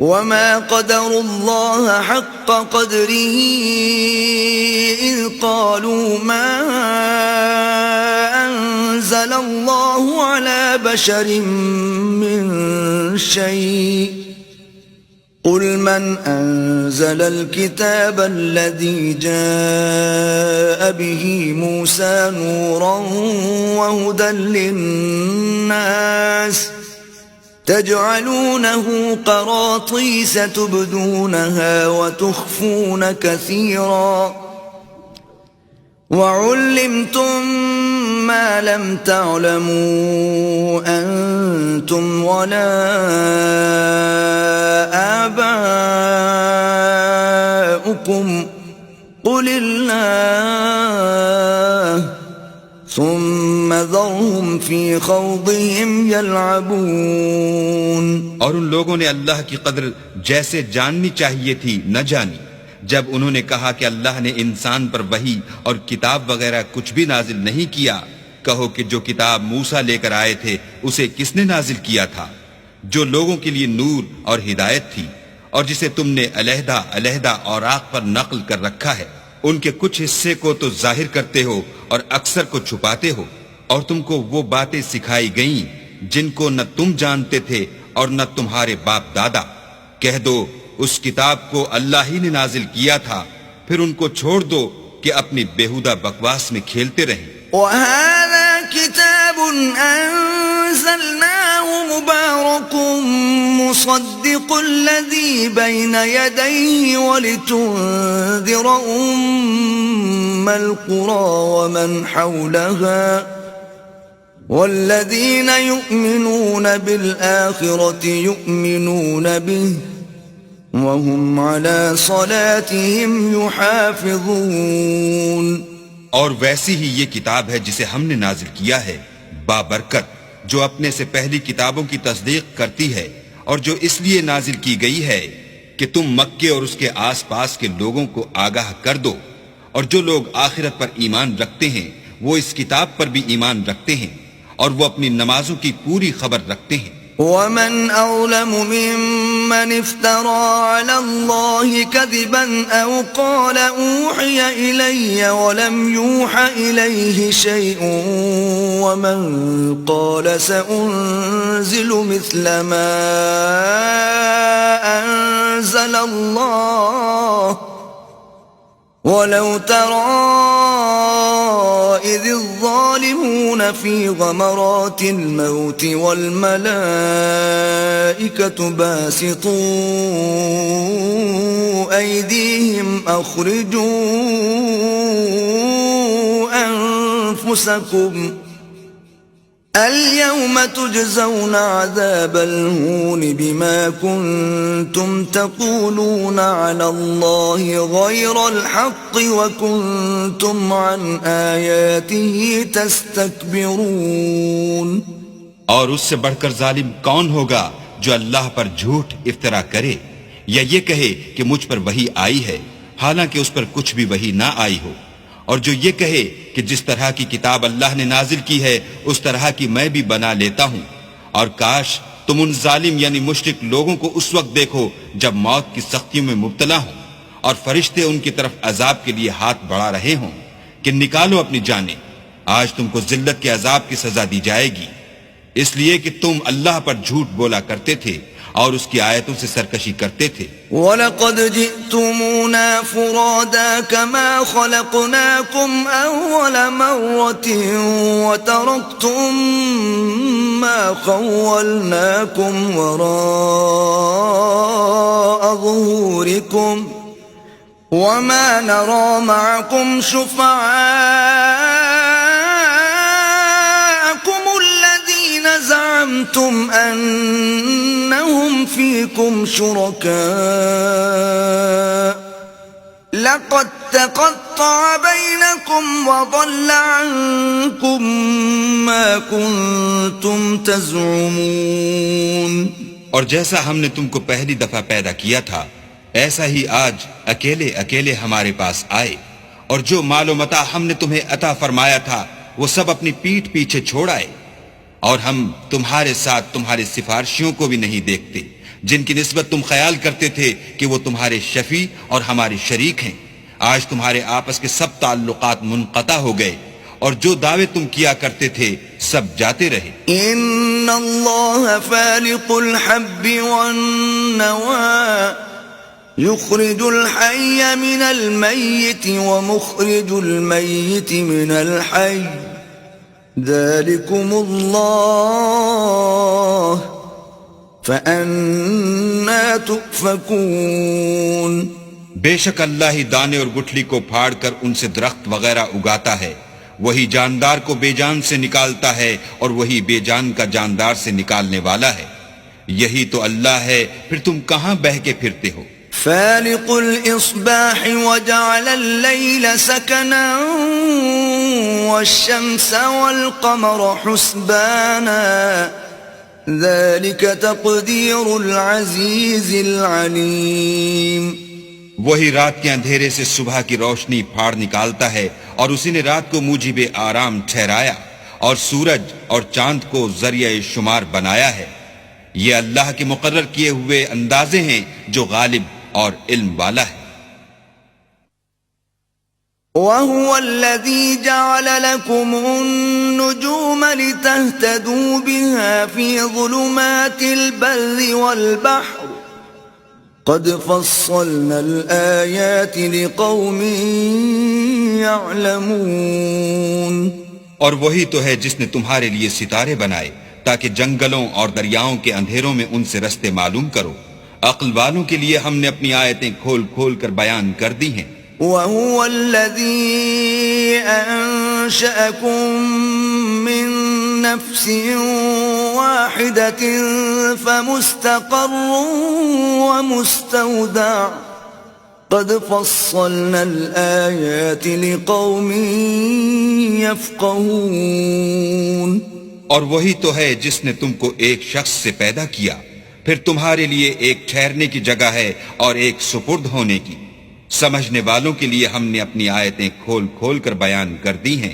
وما قدروا الله حق قدره إذ قالوا ما أنزل الله على بشر من شيء قل من أنزل الكتاب الذي جاء به موسى نورا وهدى للناس تجعلونه قراطيس تبدونها وتخفون كثيرا وعلمتم ما لم تعلموا أنتم ولا آباؤكم قل الله ثم ذرهم في خوضهم يلعبون. اور ان لوگوں نے اللہ کی قدر جیسے جاننی چاہیے تھی نہ جانی جب انہوں نے کہا کہ اللہ نے انسان پر وحی اور کتاب وغیرہ کچھ بھی نازل نہیں کیا. کہو کہ جو کتاب موسیٰ لے کر آئے تھے اسے کس نے نازل کیا تھا؟ جو لوگوں کے لیے نور اور ہدایت تھی، اور جسے تم نے علیحدہ علیحدہ اوراق پر نقل کر رکھا ہے. ان کے کچھ حصے کو تو ظاہر کرتے ہو اور اکثر کو چھپاتے ہو. اور تم کو وہ باتیں سکھائی گئیں جن کو نہ تم جانتے تھے اور نہ تمہارے باپ دادا. کہہ دو اس کتاب کو اللہ ہی نے نازل کیا تھا، پھر ان کو چھوڑ دو کہ اپنی بیہودہ بکواس میں کھیلتے رہیں. وَهَذَا كِتَابٌ أَنزَلْنَاهُ مُبَارَكٌ مُصَدِّقُ الَّذِي بَيْنَ يَدَيْهِ وَلِتُنذِرَ أُمَّ الْقُرَى وَمَنْ حَوْلَهَا وَالَّذِينَ يُؤْمِنُونَ بِالْآخِرَةِ يُؤْمِنُونَ بِهِ وَهُمْ عَلَى صَلَاتِهِمْ يُحَافِظُونَ. اور ویسی ہی یہ کتاب ہے جسے ہم نے نازل کیا ہے بابرکت، جو اپنے سے پہلی کتابوں کی تصدیق کرتی ہے، اور جو اس لیے نازل کی گئی ہے کہ تم مکے اور اس کے آس پاس کے لوگوں کو آگاہ کر دو. اور جو لوگ آخرت پر ایمان رکھتے ہیں وہ اس کتاب پر بھی ایمان رکھتے ہیں، اور وہ اپنی نمازوں کی پوری خبر رکھتے ہیں. وَمَنْ أَظْلَمُ مِمَّنِ افْتَرَى عَلَى اللَّهِ كَذِبًا أَوْ قَالَ أُوحِيَ إِلَيَّ وَلَمْ يُوحَ إِلَيْهِ شَيْءٌ وَمَنْ قَالَ سَأُنْزِلُ مِثْلَ مَا أَنزَلَ اللَّهُ وَلَوْ تَرَى إِذِ الظَّالِمُونَ فِي غَمَرَاتِ الْمَوْتِ وَالْمَلَائِكَةُ بَاسِطُو أَيْدِيهِمْ أَخْرِجُوا أَنفُسَكُمْ الْيَوْمَ تُجْزَوْنَ عَذَابَ الْهُونِ بِمَا كُنْتُمْ تَقُولُونَ عَلَى اللَّهِ غَيْرَ الْحَقِّ وَكُنْتُمْ عَنْ آيَاتِهِ تَسْتَكْبِرُونَ. اور اس سے بڑھ کر ظالم کون ہوگا جو اللہ پر جھوٹ افطرا کرے یا یہ کہے کہ مجھ پر وحی آئی ہے حالانکہ اس پر کچھ بھی وحی نہ آئی ہو، اور جو یہ کہے کہ جس طرح کی کتاب اللہ نے نازل کی ہے اس طرح کی میں بھی بنا لیتا ہوں. اور کاش تم ان ظالم یعنی مشرک لوگوں کو اس وقت دیکھو جب موت کی سختیوں میں مبتلا ہوں اور فرشتے ان کی طرف عذاب کے لیے ہاتھ بڑھا رہے ہوں کہ نکالو اپنی جانیں، آج تم کو ذلت کے عذاب کی سزا دی جائے گی، اس لیے کہ تم اللہ پر جھوٹ بولا کرتے تھے اور اس کی آیتوں سے سرکشی کرتے تھے. وَلَقَدْ جِئْتُمُونَا فُرَادَا كَمَا خَلَقْنَاكُمْ أَوَّلَ مَرَّةٍ وَتَرَكْتُمْ مَا خَوَّلْنَاكُمْ وَرَاءَ ظُهُورِكُمْ وَمَا نَرَى مَعَكُمْ شُفَعَاءَكُمُ الَّذِينَ زَعَمْتُمْ أَنَّهُمْ فِيكُمْ شُرَكَاءُ لَقَدْ تَقَطَّعَ بَيْنَكُمْ وَضَلَّ عَنْكُمْ مَا كُنْتُمْ تَزْعُمُونَ. اور جیسا ہم نے تم کو پہلی دفعہ پیدا کیا تھا ایسا ہی آج اکیلے اکیلے ہمارے پاس آئے، اور جو مال و متاع ہم نے تمہیں عطا فرمایا تھا وہ سب اپنی پیٹھ پیچھے چھوڑ آئے، اور ہم تمہارے ساتھ تمہارے سفارشیوں کو بھی نہیں دیکھتے جن کی نسبت تم خیال کرتے تھے کہ وہ تمہارے شفیع اور ہمارے شریک ہیں، آج تمہارے آپس کے سب تعلقات منقطع ہو گئے اور جو دعوے تم کیا کرتے تھے سب جاتے رہے۔ ان اللہ فالق الحب والنوى يخرج الحي من الميت ومخرج الميت من الحي ذلكم الله فأنا تؤفكون۔ بے شک اللہ ہی دانے اور گٹھلی کو پھاڑ کر ان سے درخت وغیرہ اگاتا ہے، وہی جاندار کو بے جان سے نکالتا ہے اور وہی بے جان کا جاندار سے نکالنے والا ہے، یہی تو اللہ ہے، پھر تم کہاں بہہ کے پھرتے ہو؟ فالق الإصباح وجعل الليل سكنا والشمس والقمر حسبانا ذلك تقدير العزيز العليم۔ وہی رات کے اندھیرے سے صبح کی روشنی پھاڑ نکالتا ہے اور اسی نے رات کو موجب آرام ٹھہرایا اور سورج اور چاند کو ذریعہ شمار بنایا ہے، یہ اللہ کے مقرر کیے ہوئے اندازے ہیں جو غالب اور علم والا ہے۔ وَهُوَ الَّذِي جَعَلَ لَكُمُ النُّجُومَ لِتَهْتَدُوا بِهَا فِي ظُلُمَاتِ الْبَرِّ وَالْبَحْرِ قَدْ فَصَّلْنَا الْآيَاتِ لِقَوْمٍ يَعْلَمُونَ۔ اور وہی تو ہے جس نے تمہارے لیے ستارے بنائے تاکہ جنگلوں اور دریاؤں کے اندھیروں میں ان سے رستے معلوم کرو، عقل والوں کے لیے ہم نے اپنی آیتیں کھول کھول کر بیان کر دی ہیں۔ وَهُوَ الَّذِي أَنشَأَكُم مِّن نَّفْسٍ وَاحِدَةٍ فَمُسْتَقَرٌّ وَمُسْتَوْدَعٌ قَدْ فَصَّلْنَا الْآيَاتِ لِقَوْمٍ يَفْقَهُونَ۔ اور وہی تو ہے جس نے تم کو ایک شخص سے پیدا کیا، پھر تمہارے لیے ایک ٹھہرنے کی جگہ ہے اور ایک سپرد ہونے کی، سمجھنے والوں کے لیے ہم نے اپنی آیتیں کھول کھول کر بیان کر دی ہیں۔